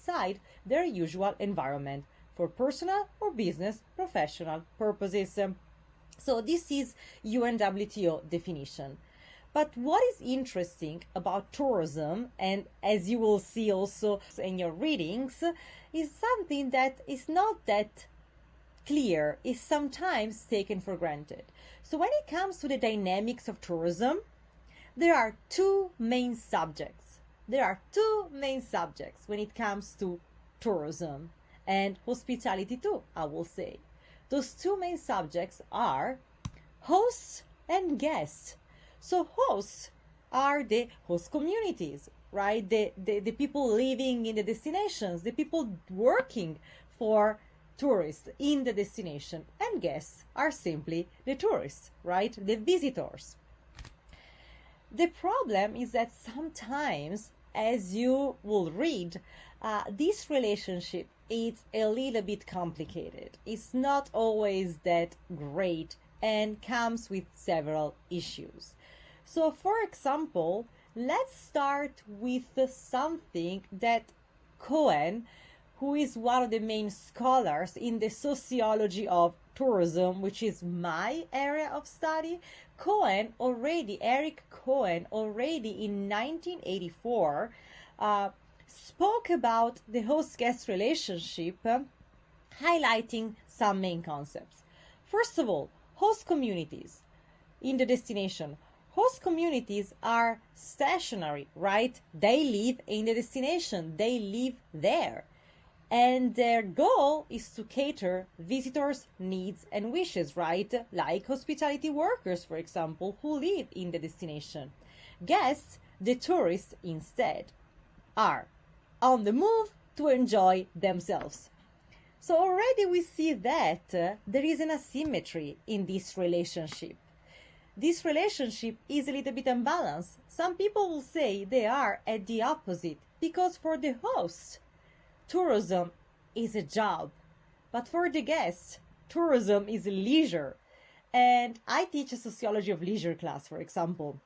outside their usual environment for personal or business professional purposes. So this is UNWTO definition. But what is interesting about tourism, and as you will see also in your readings, is something that is not that clear, is sometimes taken for granted. So when it comes to the dynamics of tourism, there are two main subjects. There are two main subjects when it comes to tourism and hospitality too, I will say. Those two main subjects are hosts and guests. So hosts are the host communities, right? The people living in the destinations, the people working for tourists in the destination, and guests are simply the tourists, right? The visitors. The problem is that sometimes, as you will read, this relationship is a little bit complicated. It's not always that great and comes with several issues. So, for example, let's start with something that Cohen, who is one of the main scholars in the sociology of tourism, which is my area of study, Eric Cohen, already in 1984, spoke about the host-guest relationship, highlighting some main concepts. First of all, host communities in the destination. Host communities are stationary, right? They live in the destination. They live there. And their goal is to cater visitors' needs and wishes, right? Like hospitality workers, for example, who live in the destination. Guests, the tourists instead, are on the move to enjoy themselves. So already we see that there is an asymmetry in this relationship. This relationship is a little bit unbalanced. Some people will say they are at the opposite, because for the host, tourism is a job, but for the guests, tourism is leisure. And I teach a sociology of leisure class, for example,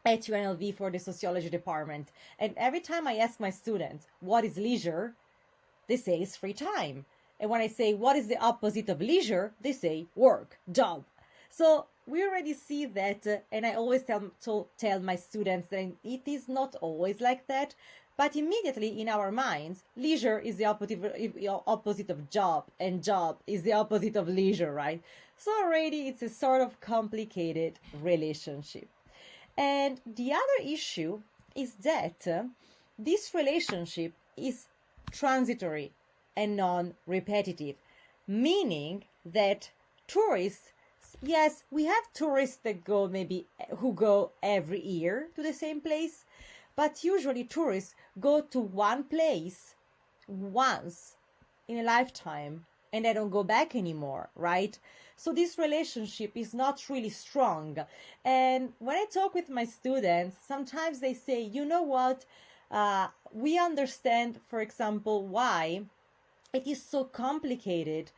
at UNLV for the sociology department. And every time I ask my students, what is leisure? They say it's free time. And when I say, what is the opposite of leisure? They say work, job. So we already see that, and I always tell my students that it is not always like that, but immediately in our minds, leisure is the opposite of job, and job is the opposite of leisure, right? So already it's a sort of complicated relationship. And the other issue is that this relationship is transitory and non-repetitive, meaning that tourists, yes, we have tourists that who go every year to the same place, but usually tourists go to one place once in a lifetime and they don't go back anymore, right? So this relationship is not really strong. And when I talk with my students, sometimes they say, you know what, we understand, for example, why it is so complicated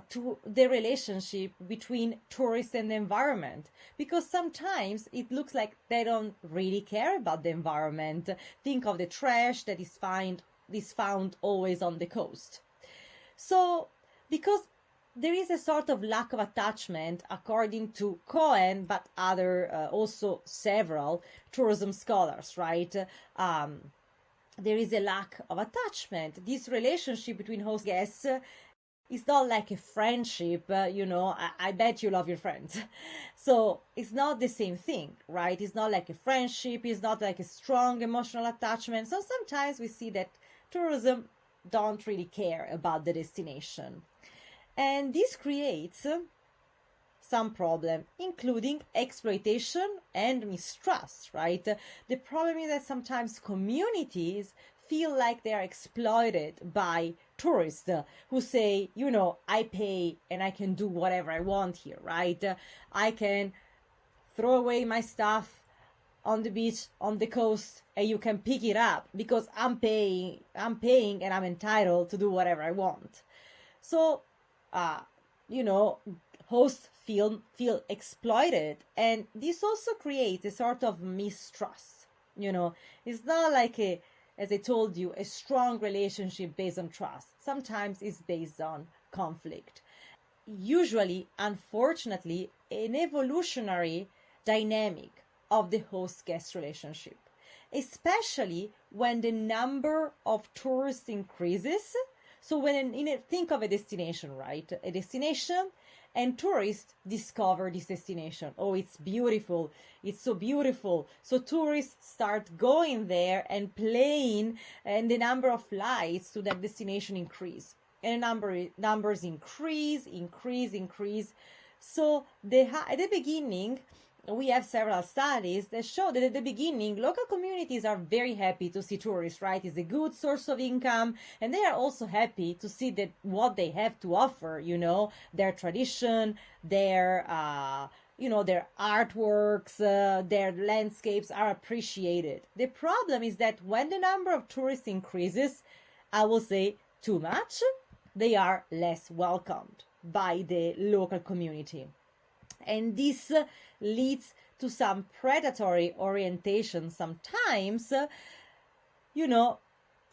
to the relationship between tourists and the environment, because sometimes it looks like they don't really care about the environment. Think of the trash that is found always on the coast. So because there is a sort of lack of attachment, according to Cohen, but other also several tourism scholars, right? There is a lack of attachment. This relationship between host and guests is not like a friendship, I bet you love your friends. So it's not the same thing, right? It's not like a friendship. It's not like a strong emotional attachment. So sometimes we see that tourism don't really care about the destination. And this creates some problem, including exploitation and mistrust, right? The problem is that sometimes communities feel like they are exploited by tourists who say, I pay and I can do whatever I want here, right? I can throw away my stuff on the beach, on the coast, and you can pick it up because I'm paying and I'm entitled to do whatever I want. So, hosts feel exploited, and this also creates a sort of mistrust. It's not like a as I told you, a strong relationship based on trust. Sometimes it's based on conflict. Usually, unfortunately, an evolutionary dynamic of the host-guest relationship, especially when the number of tourists increases. So think of a destination, right? A destination, and tourists discover this destination. Oh, it's beautiful. It's so beautiful. So tourists start going there and playing, and the number of flights to that destination increase. And the numbers increase. So at the beginning, we have several studies that show that at the beginning, local communities are very happy to see tourists, right? It's a good source of income, and they are also happy to see that what they have to offer, their tradition, their artworks, their landscapes are appreciated. The problem is that when the number of tourists increases, I will say too much, they are less welcomed by the local community. And this leads to some predatory orientation sometimes,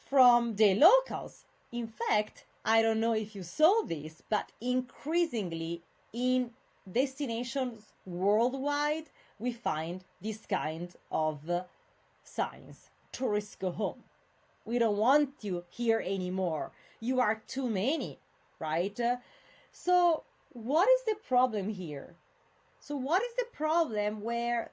from the locals. In fact, I don't know if you saw this, but increasingly in destinations worldwide, we find this kind of signs. Tourists go home. We don't want you here anymore. You are too many, right? So what is the problem here? So what is the problem where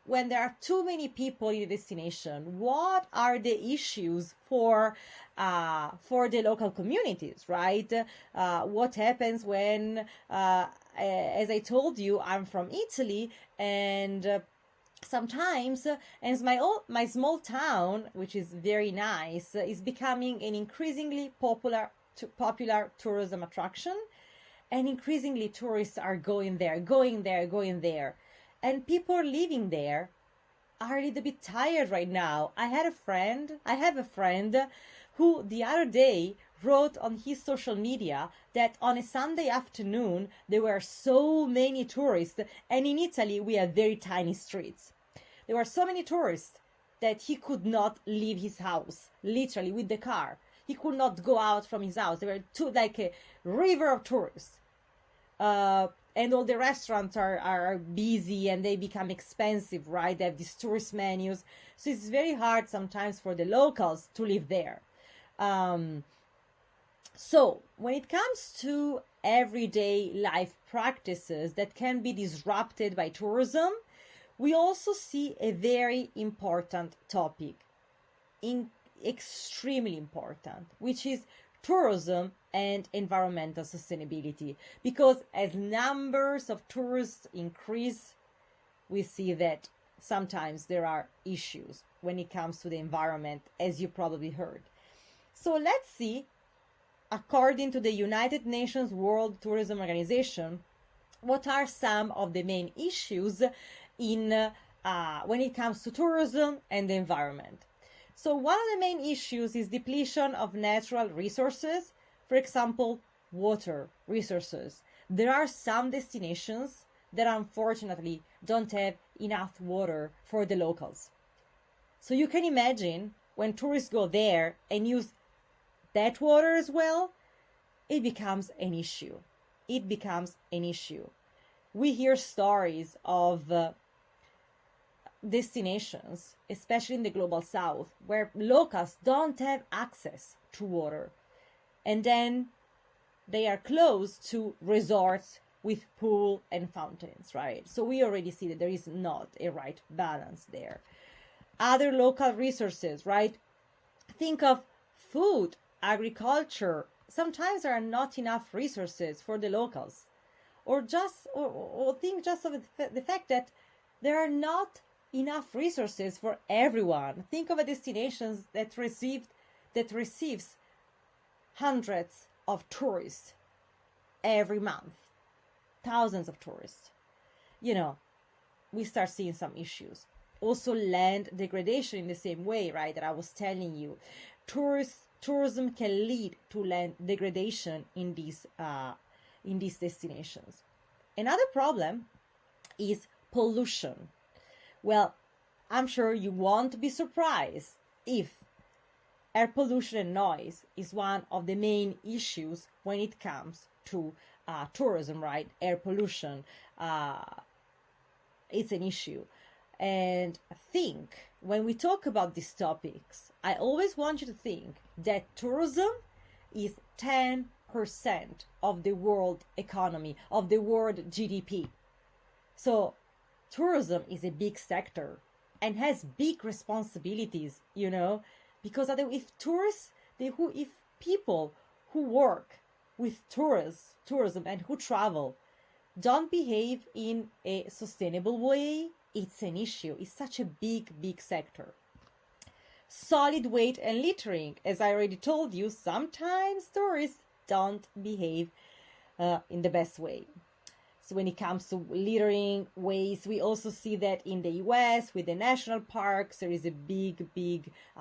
when there are too many people in a destination? What are the issues for the local communities, right? What happens when, as I told you, I'm from Italy, and sometimes, as my small town, which is very nice, is becoming an increasingly popular tourism attraction. And increasingly tourists are going there. And people living there are a little bit tired right now. I have a friend who the other day wrote on his social media that on a Sunday afternoon, there were so many tourists. And in Italy, we have very tiny streets. There were so many tourists that he could not leave his house, literally with the car. He could not go out from his house. There were like a river of tourists. And all the restaurants are busy and they become expensive, right? They have these tourist menus. So it's very hard sometimes for the locals to live there. So when it comes to everyday life practices that can be disrupted by tourism, we also see a very important topic, extremely important, which is tourism and environmental sustainability. Because as numbers of tourists increase, we see that sometimes there are issues when it comes to the environment, as you probably heard. So let's see, according to the United Nations World Tourism Organization, what are some of the main issues in when it comes to tourism and the environment. So one of the main issues is depletion of natural resources, for example, water resources. There are some destinations that unfortunately don't have enough water for the locals. So you can imagine when tourists go there and use that water as well, it becomes an issue. We hear stories of destinations, especially in the global south, where locals don't have access to water. And then they are close to resorts with pool and fountains, right? So we already see that there is not a right balance there. Other local resources, right? Think of food, agriculture. Sometimes there are not enough resources for the locals. Or think just of the fact that there are not enough resources for everyone. Think of a destination that receives hundreds of tourists every month, thousands of tourists. We start seeing some issues. Also, land degradation in the same way, right? That I was telling you, tourism can lead to land degradation in these destinations. Another problem is pollution. Well, I'm sure you won't be surprised if air pollution and noise is one of the main issues when it comes to tourism, right? Air pollution, it's an issue. And I think when we talk about these topics, I always want you to think that tourism is 10% of the world economy, of the world GDP. So tourism is a big sector and has big responsibilities, because if tourists, if people who work with tourism and who travel don't behave in a sustainable way, it's an issue. It's such a big sector. Solid waste and littering. As I already told you, sometimes tourists don't behave in the best way. So when it comes to littering, waste, we also see that in the US with the national parks, there is a big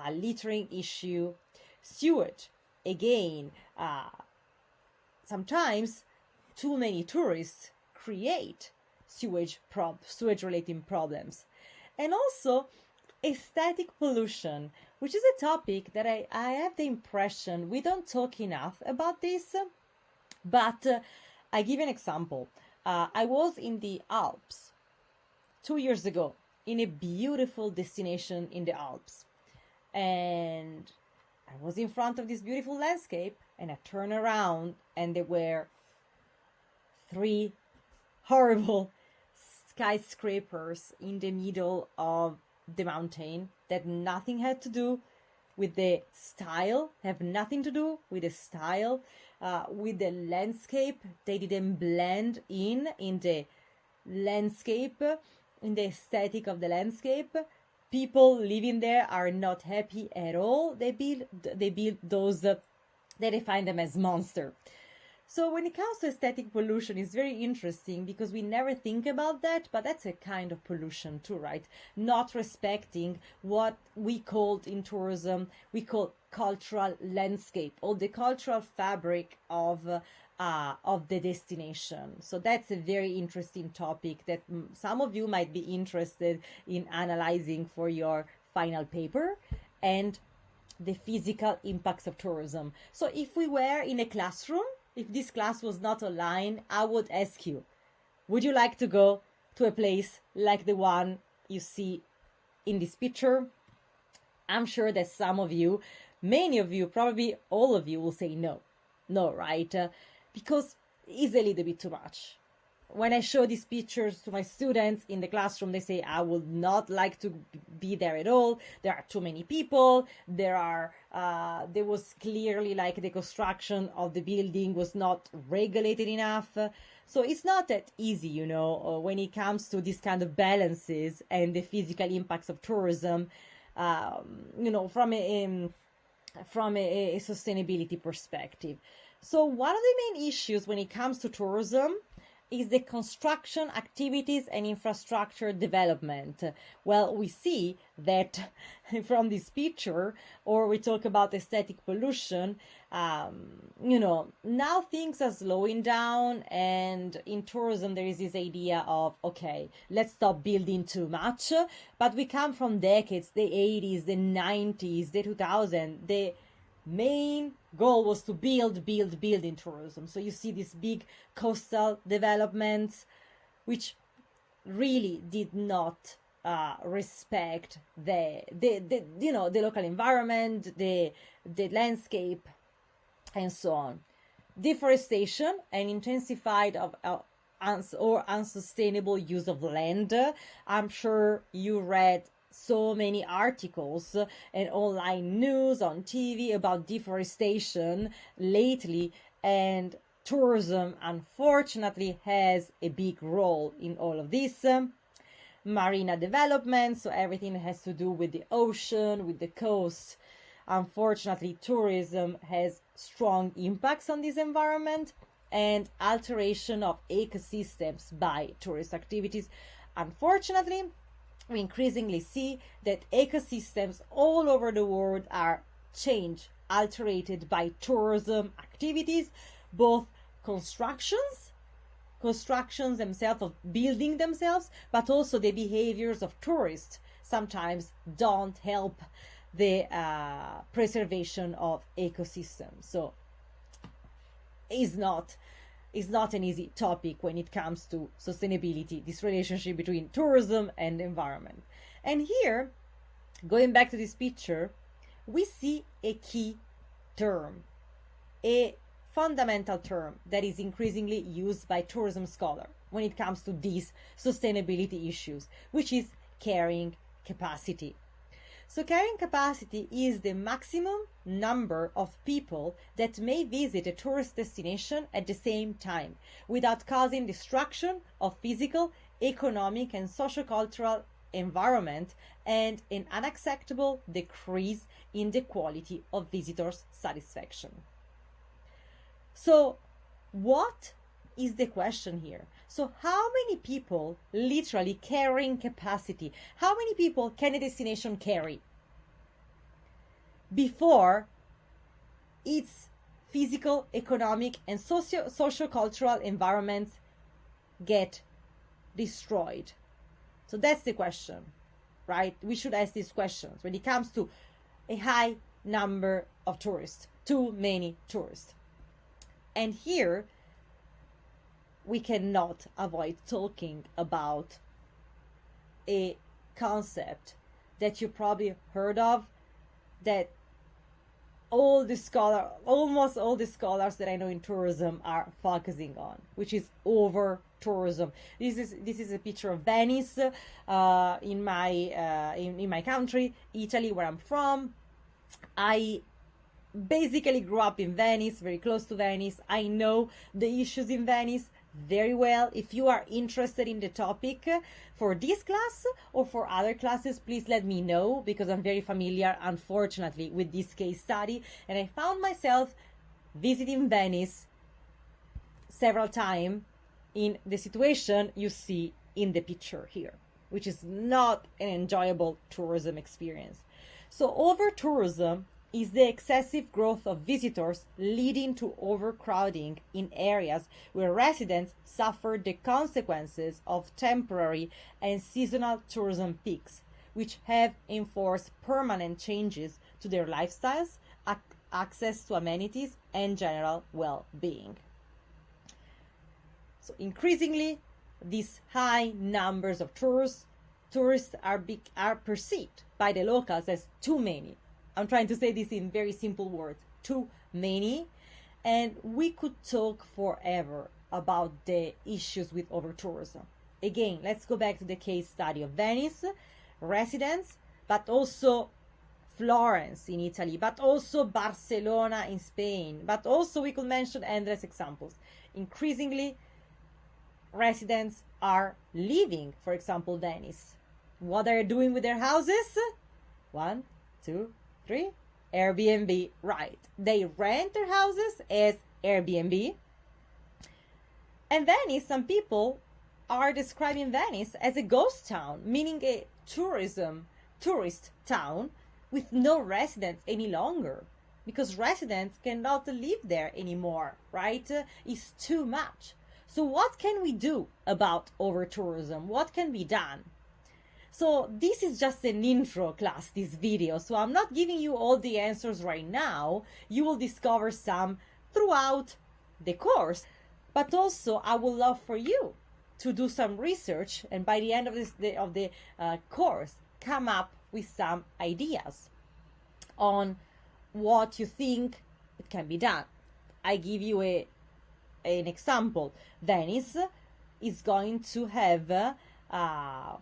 littering issue. Sewage, again, sometimes too many tourists create sewage-related problems. And also aesthetic pollution, which is a topic that I have the impression we don't talk enough about this. But I give an example. I was in the Alps 2 years ago in a beautiful destination in the Alps. And I was in front of this beautiful landscape and I turned around and there were 3 horrible skyscrapers in the middle of the mountain that nothing had to do with the style, have nothing to do with the style, with the landscape. They didn't blend in the landscape, in the aesthetic of the landscape. People living there are not happy at all. They build those that they find them as monster. So when it comes to aesthetic pollution, it's very interesting because we never think about that, but that's a kind of pollution too, right? Not respecting what we called in tourism, we call cultural landscape or the cultural fabric of the destination. So that's a very interesting topic that some of you might be interested in analyzing for your final paper, and the physical impacts of tourism. So if we were in a classroom, if this class was not online, I would ask you, would you like to go to a place like the one you see in this picture? I'm sure that some of you, many of you, probably all of you will say no. No, right? Because it's a little bit too much. When I show these pictures to my students in the classroom, they say, I would not like to be there at all. There are too many people. There was clearly like the construction of the building was not regulated enough. So it's not that easy, when it comes to this kind of balances and the physical impacts of tourism, from a sustainability perspective. So one of the main issues when it comes to tourism is the construction activities and infrastructure development. Well, we see that from this picture, or we talk about aesthetic pollution, now things are slowing down, and in tourism there is this idea of, okay, let's stop building too much, but we come from decades, the 80s, the 90s, the 2000s, the main goal was to build in tourism. So you see these big coastal developments which really did not respect the local environment, the landscape, and so on. Deforestation and intensified or unsustainable use of land. I'm sure you read so many articles and online news on TV about deforestation lately, and tourism unfortunately has a big role in all of this. Marina development, so everything that has to do with the ocean, with the coast. Unfortunately, tourism has strong impacts on this environment, and alteration of ecosystems by tourist activities. Unfortunately, we increasingly see that ecosystems all over the world are changed, altered by tourism activities, both constructions themselves, of building themselves, but also the behaviors of tourists sometimes don't help the preservation of ecosystems. So is not an easy topic when it comes to sustainability, this relationship between tourism and environment. And here, going back to this picture, we see a key term, a fundamental term that is increasingly used by tourism scholars when it comes to these sustainability issues, which is carrying capacity. So carrying capacity is the maximum number of people that may visit a tourist destination at the same time without causing destruction of physical, economic, and sociocultural environment and an unacceptable decrease in the quality of visitors' satisfaction. So what is the question here? So how many people literally carrying capacity? How many people can a destination carry before its physical, economic, and socio-cultural environments get destroyed? So that's the question, right? We should ask these questions when it comes to a high number of tourists, too many tourists. And here, we cannot avoid talking about a concept that you probably heard of, that almost all the scholars that I know in tourism are focusing on, which is over tourism. This is a picture of Venice, in my country, Italy, where I'm from. I basically grew up in Venice, very close to Venice. I know the issues in Venice very well. If you are interested in the topic for this class or for other classes, please let me know, because I'm very familiar, unfortunately, with this case study, and I found myself visiting Venice several times in the situation you see in the picture here, which is not an enjoyable tourism experience. So over tourism is the excessive growth of visitors leading to overcrowding in areas where residents suffer the consequences of temporary and seasonal tourism peaks, which have enforced permanent changes to their lifestyles, access to amenities, and general well-being. So increasingly, these high numbers of tourists are perceived by the locals as too many. I'm trying to say this in very simple words, too many. And we could talk forever about the issues with over-tourism. Again, let's go back to the case study of Venice, residents, but also Florence in Italy, but also Barcelona in Spain, but also we could mention endless examples. Increasingly, residents are leaving, for example, Venice. What are they doing with their houses? 1, 2, 3, Airbnb, right. They rent their houses as Airbnb. And Venice, some people are describing Venice as a ghost town, meaning a tourist town with no residents any longer, because residents cannot live there anymore, right? It's too much. So what can we do about over-tourism? What can be done? So this is just an intro class, this video. So I'm not giving you all the answers right now. You will discover some throughout the course. But also, I would love for you to do some research, and by the end of the course, come up with some ideas on what you think it can be done. I give you an example. Venice is going to have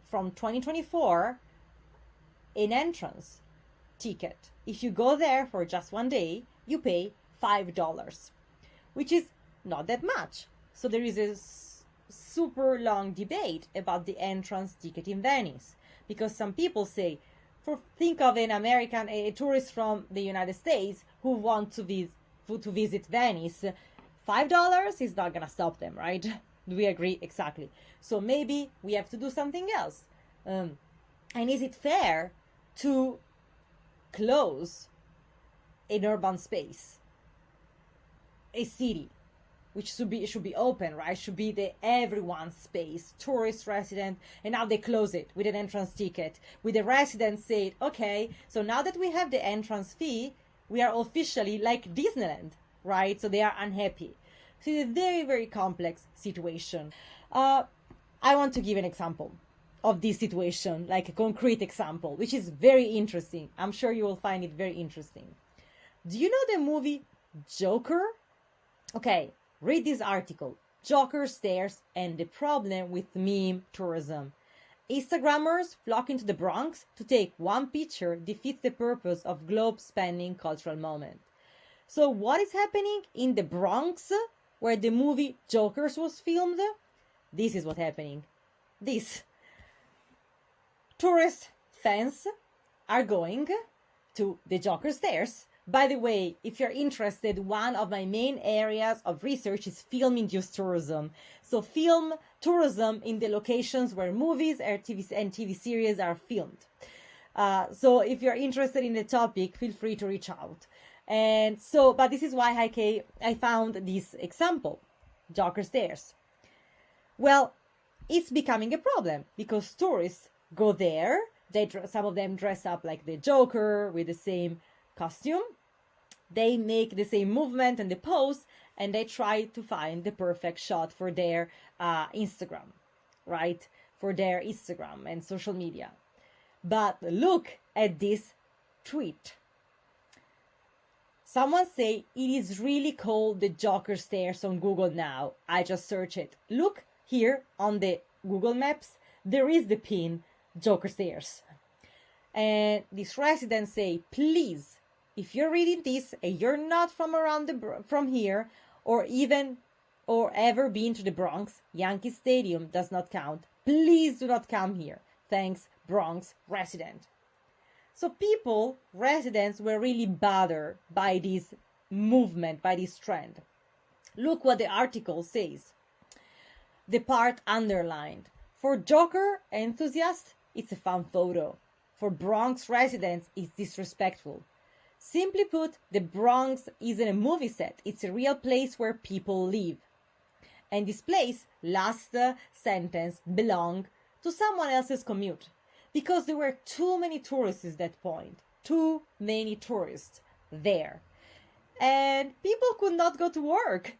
from 2024 an entrance ticket. If you go there for just one day, you pay $5, which is not that much. So there is a super long debate about the entrance ticket in Venice, because some people say, think of a tourist from the United States who want to visit Venice. $5 is not gonna stop them, right? Do we agree? Exactly. So maybe we have to do something else. And is it fair to close an urban space, a city, which should be open, right? Should be the everyone's space, tourist, resident, and now they close it with an entrance ticket. With the residents said, okay, so now that we have the entrance fee, we are officially like Disneyland, right? So they are unhappy. So it's a very, very complex situation. I want to give an example of this situation, like a concrete example, which is very interesting. I'm sure you will find it very interesting. Do you know the movie Joker? Okay, read this article. Joker stares and the problem with meme tourism. Instagrammers flocking to the Bronx to take one picture defeats the purpose of globe-spanning cultural moment. So what is happening in the Bronx, where the movie Jokers was filmed? This is what's happening. This. Tourist fans are going to the Joker stairs. By the way, if you're interested, one of my main areas of research is film-induced tourism. So film tourism in the locations where movies and TV series are filmed. So if you're interested in the topic, feel free to reach out. And so, but this is why I found this example, Joker stairs. Well, it's becoming a problem because tourists go there. Some of them dress up like the Joker with the same costume. They make the same movement and the pose, and they try to find the perfect shot for their Instagram, right? For their Instagram and social media. But look at this tweet. Someone say it is really called the Joker stairs on Google now. I just search it. Look here on the Google Maps. There is the pin Joker stairs. And these residents say, please, if you're reading this and you're not from here or ever been to the Bronx, Yankee Stadium does not count. Please do not come here. Thanks, Bronx resident. So residents were really bothered by this movement, by this trend. Look what the article says. The part underlined. For Joker enthusiasts, it's a fun photo. For Bronx residents, it's disrespectful. Simply put, the Bronx isn't a movie set. It's a real place where people live. And this place, last sentence, belonged to someone else's commute. Because there were too many tourists at that point. Too many tourists there. And people could not go to work.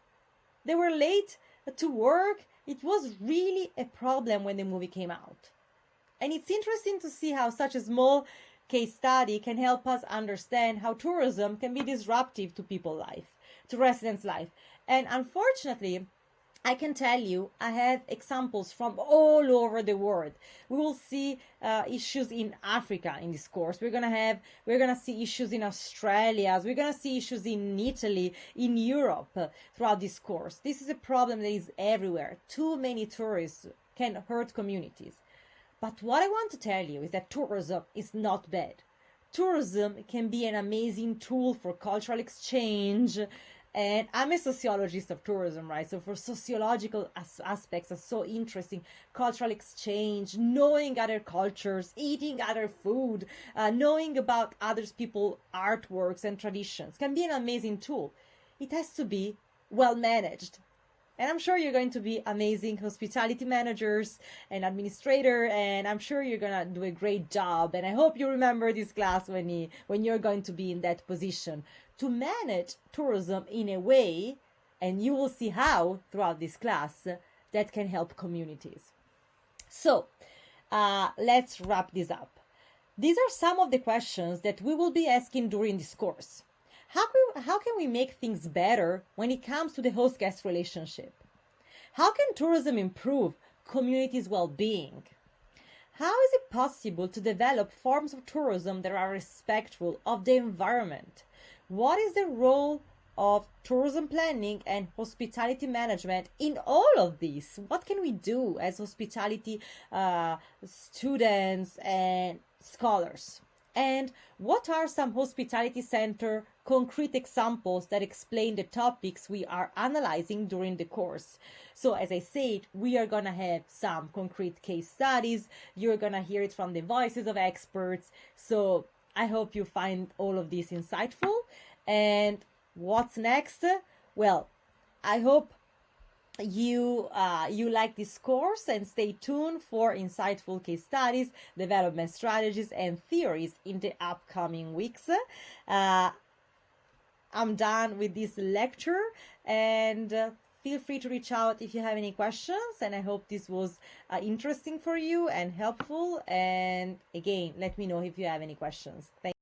They were late to work. It was really a problem when the movie came out. And it's interesting to see how such a small case study can help us understand how tourism can be disruptive to people's life, to residents' life. And unfortunately, I can tell you, I have examples from all over the world. We will see issues in Africa in this course. We're gonna see issues in Australia. We're gonna see issues in Italy, in Europe throughout this course. This is a problem that is everywhere. Too many tourists can hurt communities. But what I want to tell you is that tourism is not bad. Tourism can be an amazing tool for cultural exchange. And I'm a sociologist of tourism, right? So for sociological aspects are so interesting. Cultural exchange, knowing other cultures, eating other food, knowing about other people's artworks and traditions can be an amazing tool. It has to be well managed. And I'm sure you're going to be amazing hospitality managers and administrator, and I'm sure you're going to do a great job. And I hope you remember this class when you're going to be in that position to manage tourism in a way, and you will see how throughout this class that can help communities. So let's wrap this up. These are some of the questions that we will be asking during this course. How can we make things better when it comes to the host-guest relationship? How can tourism improve communities' well-being? How is it possible to develop forms of tourism that are respectful of the environment? What is the role of tourism planning and hospitality management in all of this? What can we do as hospitality students and scholars? And what are some hospitality center concrete examples that explain the topics we are analyzing during the course? So as I said, we are going to have some concrete case studies. You're going to hear it from the voices of experts. So I hope you find all of this insightful. And what's next? Well, I hope you like this course, and stay tuned for insightful case studies, development strategies, and theories in the upcoming weeks. I'm done with this lecture, and feel free to reach out if you have any questions, and I hope this was interesting for you and helpful. And again, let me know if you have any questions. Thank